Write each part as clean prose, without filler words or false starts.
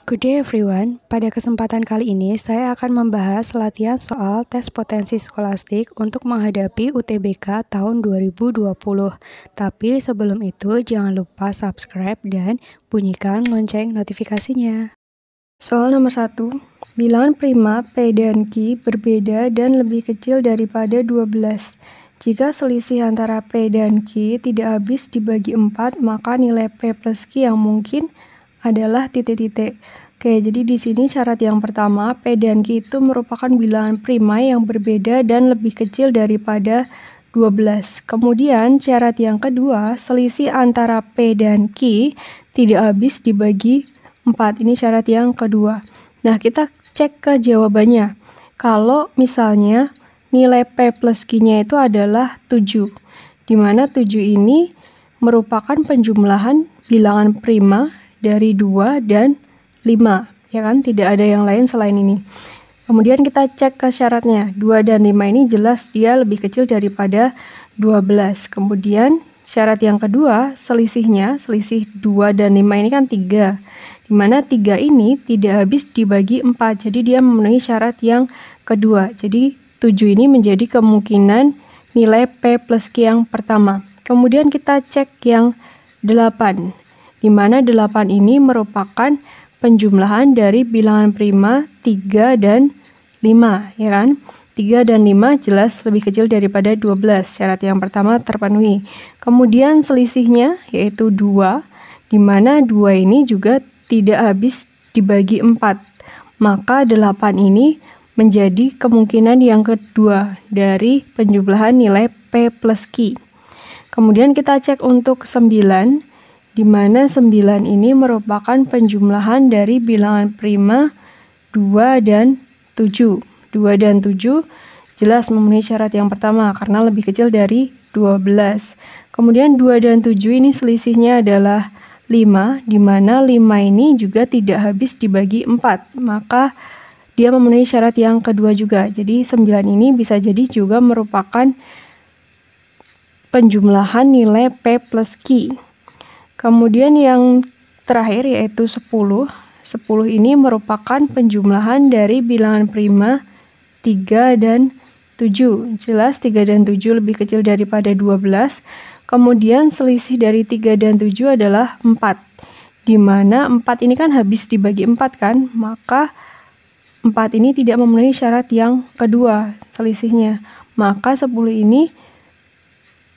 Good day everyone, pada kesempatan kali ini saya akan membahas latihan soal tes potensi skolastik untuk menghadapi UTBK tahun 2020. Tapi sebelum itu jangan lupa subscribe dan bunyikan lonceng notifikasinya. Soal nomor 1, bilangan prima P dan Q berbeda dan lebih kecil daripada 12. Jika selisih antara P dan Q tidak habis dibagi 4, maka nilai P plus Q yang mungkin adalah titik-titik. Oke, jadi di sini syarat yang pertama, P dan Q itu merupakan bilangan prima yang berbeda dan lebih kecil daripada 12. Kemudian syarat yang kedua, selisih antara P dan Q tidak habis dibagi 4. Ini syarat yang kedua. Nah, kita cek ke jawabannya. Kalau misalnya nilai P plus Q-nya itu adalah 7, di mana 7 ini merupakan penjumlahan bilangan prima dari 2 dan 5, ya kan? Tidak ada yang lain selain ini. Kemudian kita cek ke syaratnya. 2 dan 5 ini jelas dia lebih kecil daripada 12. Kemudian syarat yang kedua, selisihnya, selisih 2 dan 5 ini kan 3. Di mana 3 ini tidak habis dibagi 4. Jadi dia memenuhi syarat yang kedua. Jadi 7 ini menjadi kemungkinan nilai P plus Q yang pertama. Kemudian kita cek yang 8. Di mana 8 ini merupakan penjumlahan dari bilangan prima 3 dan 5, ya kan? 3 dan 5 jelas lebih kecil daripada 12, syarat yang pertama terpenuhi. Kemudian selisihnya yaitu 2, di mana 2 ini juga tidak habis dibagi 4. Maka 8 ini menjadi kemungkinan yang kedua dari penjumlahan nilai P plus Q. Kemudian kita cek untuk 9, di mana 9 ini merupakan penjumlahan dari bilangan prima 2 dan 7. 2 dan 7 jelas memenuhi syarat yang pertama karena lebih kecil dari 12. Kemudian 2 dan 7 ini selisihnya adalah 5, di mana 5 ini juga tidak habis dibagi 4. Maka dia memenuhi syarat yang kedua juga. Jadi 9 ini bisa jadi juga merupakan penjumlahan nilai P plus Q. Kemudian yang terakhir yaitu 10. 10 ini merupakan penjumlahan dari bilangan prima 3 dan 7. Jelas 3 dan 7 lebih kecil daripada 12. Kemudian selisih dari 3 dan 7 adalah 4. Di mana 4 ini kan habis dibagi 4 kan? Maka 4 ini tidak memenuhi syarat yang kedua selisihnya. Maka 10 ini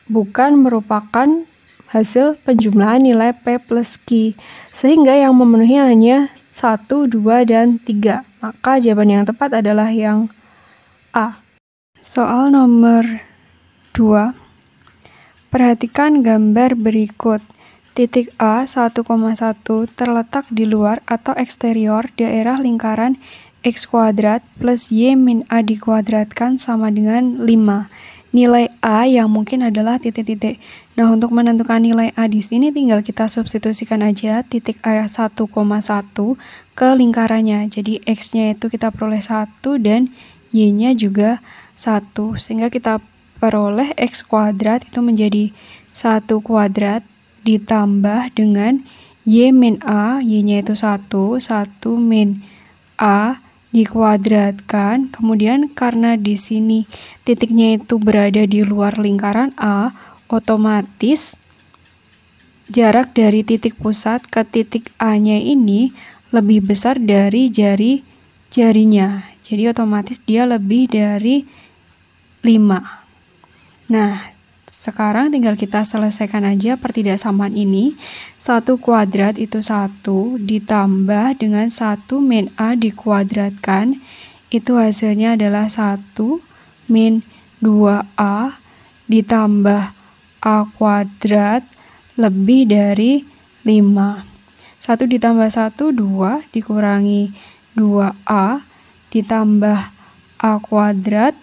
bukan merupakan hasil penjumlahan nilai P plus Q, sehingga yang memenuhi hanya 1, 2, dan 3. Maka jawaban yang tepat adalah yang A. Soal nomor 2. Perhatikan gambar berikut. Titik A 1,1 terletak di luar atau eksterior daerah lingkaran X kuadrat plus Y min A dikuadratkan sama dengan 5. Nilai A yang mungkin adalah titik-titik. Nah, untuk menentukan nilai A di sini tinggal kita substitusikan aja titik A 1,1 ke lingkarannya. Jadi X-nya itu kita peroleh 1 dan Y-nya juga 1. Sehingga kita peroleh X kuadrat itu menjadi 1 kuadrat ditambah dengan Y min A, Y-nya itu 1 min A dikuadratkan. Kemudian karena di sini titiknya itu berada di luar lingkaran A, otomatis jarak dari titik pusat ke titik A-nya ini lebih besar dari jari-jarinya. Jadi otomatis dia lebih dari 5. Nah, sekarang tinggal kita selesaikan aja pertidaksamaan ini. 1 kuadrat itu 1 ditambah dengan 1 min A dikuadratkan. Itu hasilnya adalah 1 min 2A ditambah A kuadrat lebih dari 5. 1 ditambah 1, 2 dikurangi 2A ditambah A kuadrat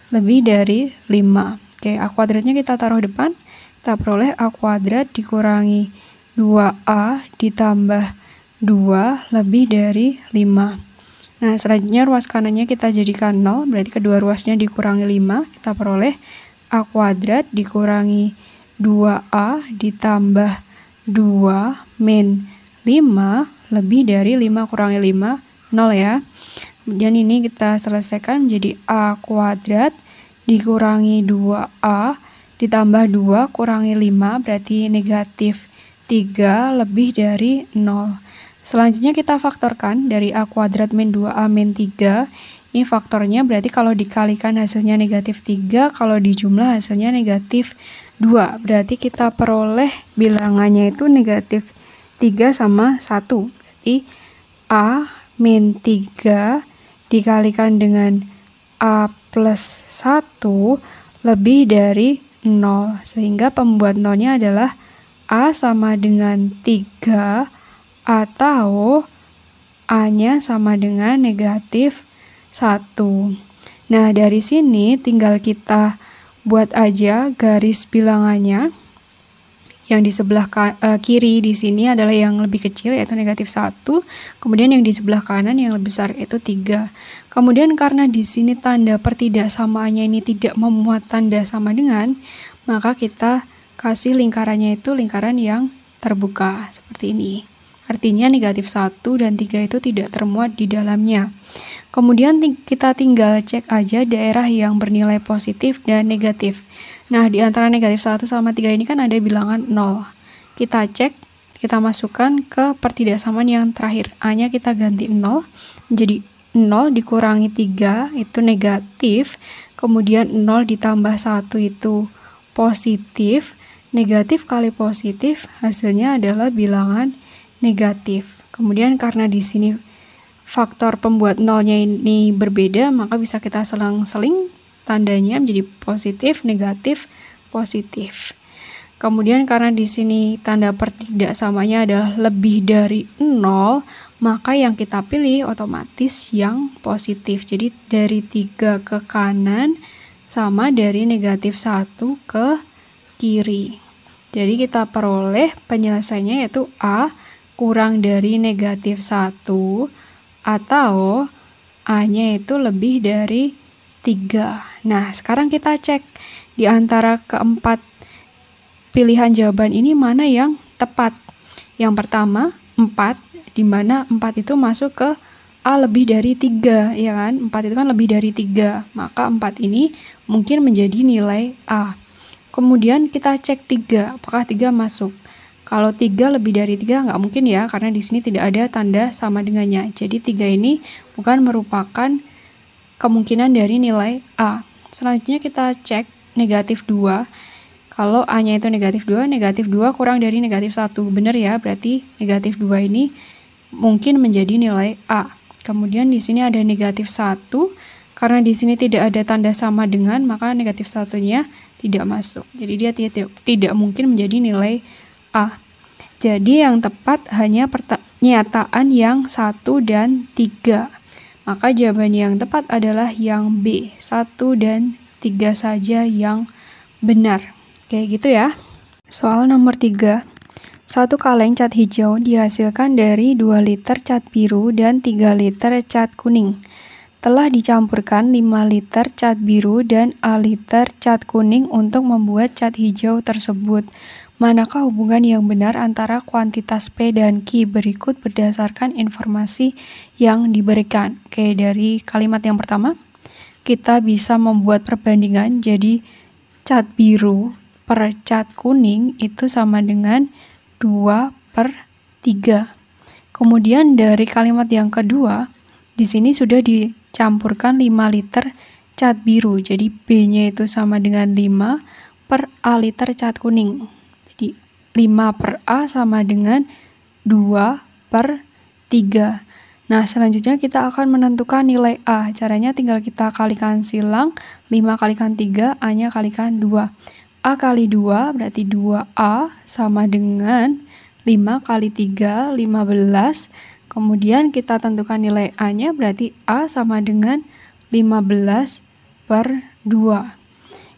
lebih dari 5. Oke, A kuadratnya kita taruh depan, kita peroleh A kuadrat dikurangi 2A ditambah 2 lebih dari 5. Nah, selanjutnya ruas kanannya kita jadikan 0, berarti kedua ruasnya dikurangi 5, kita peroleh A kuadrat dikurangi 2A ditambah 2 min 5 lebih dari 5 kurangi 5, 0 ya. Kemudian ini kita selesaikan menjadi A kuadrat dikurangi 2A ditambah 2 kurangi 5 berarti negatif 3 lebih dari 0. Selanjutnya kita faktorkan dari A kuadrat min 2A min 3. Ini faktornya berarti kalau dikalikan hasilnya negatif 3, kalau dijumlah hasilnya negatif 2. Berarti kita peroleh bilangannya itu negatif 3 sama 1. Berarti A min 3 dikalikan dengan A plus 1 lebih dari 0. Sehingga pembuat nolnya adalah A sama dengan 3 atau A-nya sama dengan negatif 1. Nah, dari sini tinggal kita buat aja garis bilangannya. Yang di sebelah kiri di sini adalah yang lebih kecil yaitu negatif 1. Kemudian yang di sebelah kanan yang lebih besar yaitu 3. Kemudian karena di sini tanda pertidaksamaannya ini tidak memuat tanda sama dengan, maka kita kasih lingkarannya itu lingkaran yang terbuka seperti ini. Artinya negatif 1 dan 3 itu tidak termuat di dalamnya. Kemudian kita tinggal cek aja daerah yang bernilai positif dan negatif. Nah, di antara negatif 1 sama 3 ini kan ada bilangan 0. Kita cek, kita masukkan ke pertidaksamaan yang terakhir. A-nya kita ganti 0, menjadi 0 dikurangi 3 itu negatif. Kemudian 0 ditambah 1 itu positif. Negatif kali positif hasilnya adalah bilangan negatif. Kemudian karena di sini faktor pembuat nolnya ini berbeda, maka bisa kita selang-seling tandanya menjadi positif, negatif, positif. Kemudian karena di sini tanda pertidaksamanya adalah lebih dari 0, maka yang kita pilih otomatis yang positif. Jadi dari 3 ke kanan sama dari negatif 1 ke kiri. Jadi kita peroleh penyelesaiannya yaitu A kurang dari negatif 1 atau A-nya itu lebih dari 3. Nah, sekarang kita cek di antara keempat pilihan jawaban ini mana yang tepat. Yang pertama, 4, di mana 4 itu masuk ke A lebih dari 3, ya kan? 4 itu kan lebih dari 3, maka 4 ini mungkin menjadi nilai A. Kemudian kita cek 3, apakah 3 masuk. Kalau 3 lebih dari 3 nggak mungkin ya, karena di sini tidak ada tanda sama dengannya. Jadi 3 ini bukan merupakan kemungkinan dari nilai A. Selanjutnya kita cek negatif 2. Kalau A-nya itu negatif 2 kurang dari negatif 1. Benar ya, berarti negatif 2 ini mungkin menjadi nilai A. Kemudian di sini ada negatif 1. Karena di sini tidak ada tanda sama dengan, maka negatif 1-nya tidak masuk. Jadi dia tidak mungkin menjadi nilai A. Jadi yang tepat hanya pernyataan yang 1 dan 3. Maka jawaban yang tepat adalah yang B, 1 dan 3 saja yang benar. Kayak gitu ya. Soal nomor 3. 1 kaleng cat hijau dihasilkan dari 2 liter cat biru dan 3 liter cat kuning. Telah dicampurkan 5 liter cat biru dan A liter cat kuning untuk membuat cat hijau tersebut. Manakah hubungan yang benar antara kuantitas P dan Q berikut berdasarkan informasi yang diberikan? Oke, dari kalimat yang pertama, kita bisa membuat perbandingan, jadi cat biru per cat kuning itu sama dengan 2/3. Kemudian dari kalimat yang kedua, di sini sudah dicampurkan 5 liter cat biru, jadi B-nya itu sama dengan 5 per A liter cat kuning. Jadi 5 per A sama dengan 2/3. Nah, selanjutnya kita akan menentukan nilai A. Caranya tinggal kita kalikan silang, 5 kalikan 3, A-nya kalikan 2. A kali 2 berarti 2A sama dengan 5 kali 3, 15. Kemudian kita tentukan nilai A-nya berarti A sama dengan 15/2.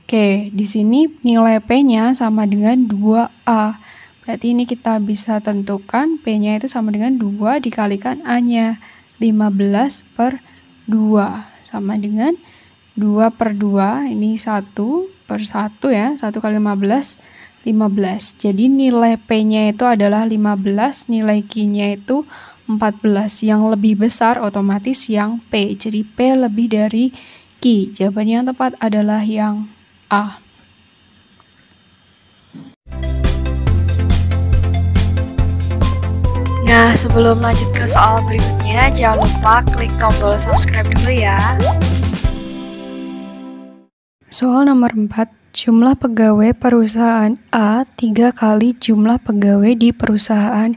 Oke, di sini nilai P-nya sama dengan 2A. Berarti ini kita bisa tentukan P-nya itu sama dengan 2 dikalikan A-nya. 15/2 sama dengan 2/2. Ini 1/1 ya. 1 kali 15, 15. Jadi nilai P-nya itu adalah 15, nilai Q-nya itu 14. Yang lebih besar otomatis yang P. Jadi P lebih dari Q. Jawaban yang tepat adalah yang A. Nah, sebelum lanjut ke soal berikutnya, jangan lupa klik tombol subscribe dulu ya. Soal nomor 4, jumlah pegawai perusahaan A 3 kali jumlah pegawai di perusahaan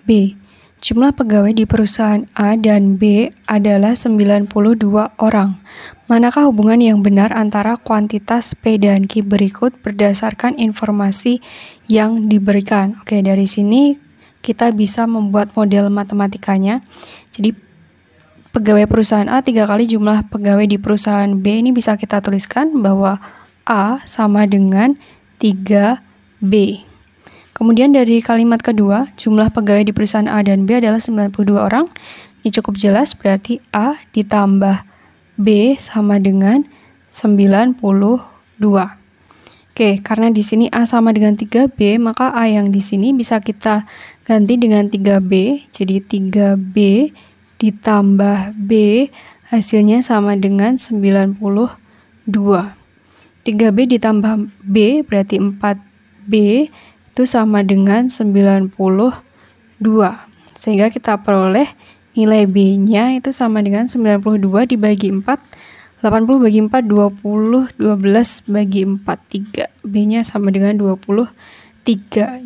B. Jumlah pegawai di perusahaan A dan B adalah 92 orang. Manakah hubungan yang benar antara kuantitas P dan Q berikut berdasarkan informasi yang diberikan? Oke, dari sini kita bisa membuat model matematikanya. Jadi pegawai perusahaan A 3 kali jumlah pegawai di perusahaan B ini bisa kita tuliskan bahwa A sama dengan 3B. Kemudian dari kalimat kedua, jumlah pegawai di perusahaan A dan B adalah 92 orang. Ini cukup jelas, berarti A ditambah B sama dengan 92. Oke, karena di sini A sama dengan 3B, maka A yang di sini bisa kita ganti dengan 3B. Jadi 3B ditambah B hasilnya sama dengan 92. 3B ditambah B berarti 4B itu sama dengan 92. Sehingga kita peroleh nilai B-nya itu sama dengan 92 dibagi 4. 80 bagi 4, 20, 12 bagi 4, 3. B-nya sama dengan 23.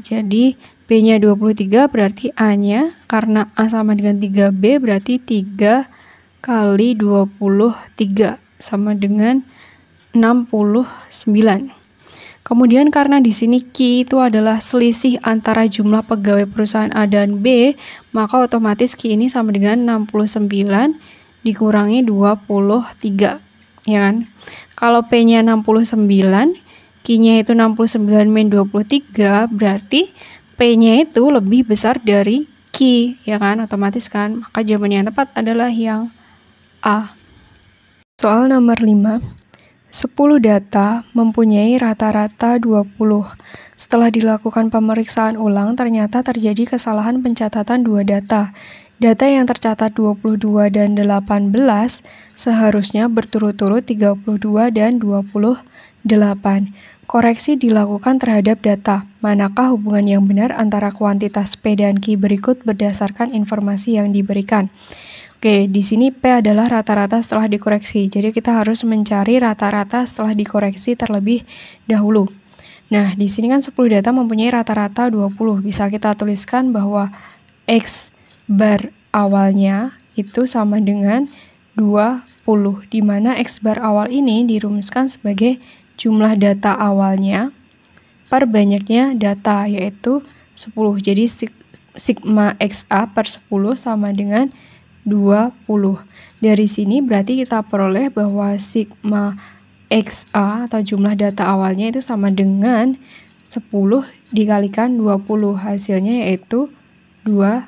Jadi B-nya 23 berarti A-nya, karena A sama dengan 3B berarti 3 kali 23 sama dengan 69. Kemudian karena di sini Q itu adalah selisih antara jumlah pegawai perusahaan A dan B, maka otomatis Q ini sama dengan 69 dikurangi 23, ya kan? Kalau P-nya 69, Q-nya itu 69 min 23, berarti P-nya itu lebih besar dari Q, ya kan? Otomatis kan? Maka jawaban yang tepat adalah yang A. Soal nomor 5. 10 data mempunyai rata-rata 20. Setelah dilakukan pemeriksaan ulang, ternyata terjadi kesalahan pencatatan 2 data. Data yang tercatat 22 dan 18 seharusnya berturut-turut 32 dan 28. Koreksi dilakukan terhadap data. Manakah hubungan yang benar antara kuantitas P dan Q berikut berdasarkan informasi yang diberikan? Oke, di sini P adalah rata-rata setelah dikoreksi. Jadi kita harus mencari rata-rata setelah dikoreksi terlebih dahulu. Nah, di sini kan 10 data mempunyai rata-rata 20. Bisa kita tuliskan bahwa X bar awalnya itu sama dengan 20, di mana X bar awal ini dirumuskan sebagai jumlah data awalnya per banyaknya data, yaitu 10. Jadi sigma XA per 10 sama dengan 20. Dari sini berarti kita peroleh bahwa sigma XA atau jumlah data awalnya itu sama dengan 10 dikalikan 20. Hasilnya yaitu 200.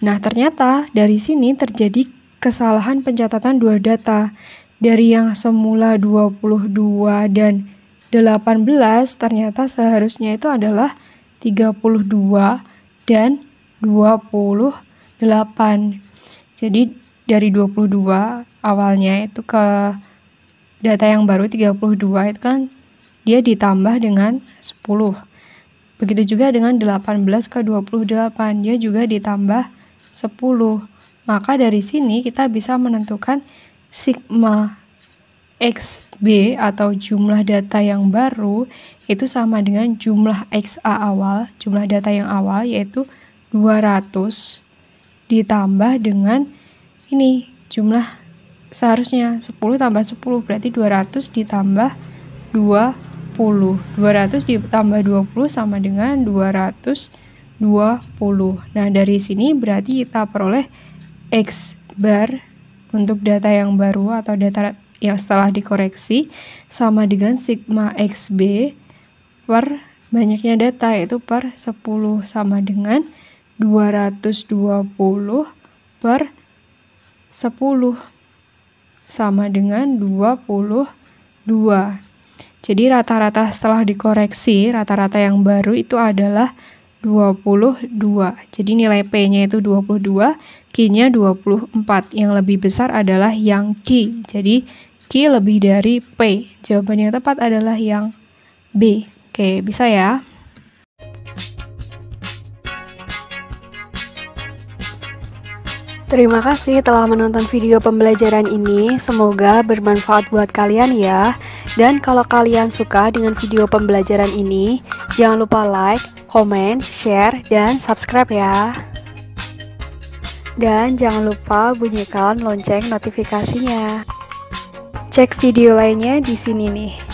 Nah, ternyata dari sini terjadi kesalahan pencatatan 2 data. Dari yang semula 22 dan 18, ternyata seharusnya itu adalah 32 dan 28. Jadi dari 22 awalnya itu ke data yang baru 32 itu kan dia ditambah dengan 10. Begitu juga dengan 18 ke 28, dia juga ditambah 10. Maka dari sini kita bisa menentukan sigma XB atau jumlah data yang baru itu sama dengan jumlah XA awal, jumlah data yang awal yaitu 200 ditambah dengan ini jumlah seharusnya 10 tambah 10 berarti 200 ditambah 20. 200 ditambah 20 sama dengan 220. Nah, dari sini berarti kita peroleh X bar untuk data yang baru atau data yang setelah dikoreksi sama dengan sigma XB per banyaknya data yaitu per 10 sama dengan 220 per 10 sama dengan 22. Jadi rata-rata setelah dikoreksi, rata-rata yang baru itu adalah 22. Jadi nilai P-nya itu 22, Q-nya 24. Yang lebih besar adalah yang Q. Jadi Q lebih dari P. Jawaban yang tepat adalah yang B. Oke, bisa ya? Terima kasih telah menonton video pembelajaran ini, semoga bermanfaat buat kalian ya. Dan kalau kalian suka dengan video pembelajaran ini, jangan lupa like, comment, share, dan subscribe ya. Dan jangan lupa bunyikan lonceng notifikasinya. Cek video lainnya di sini nih.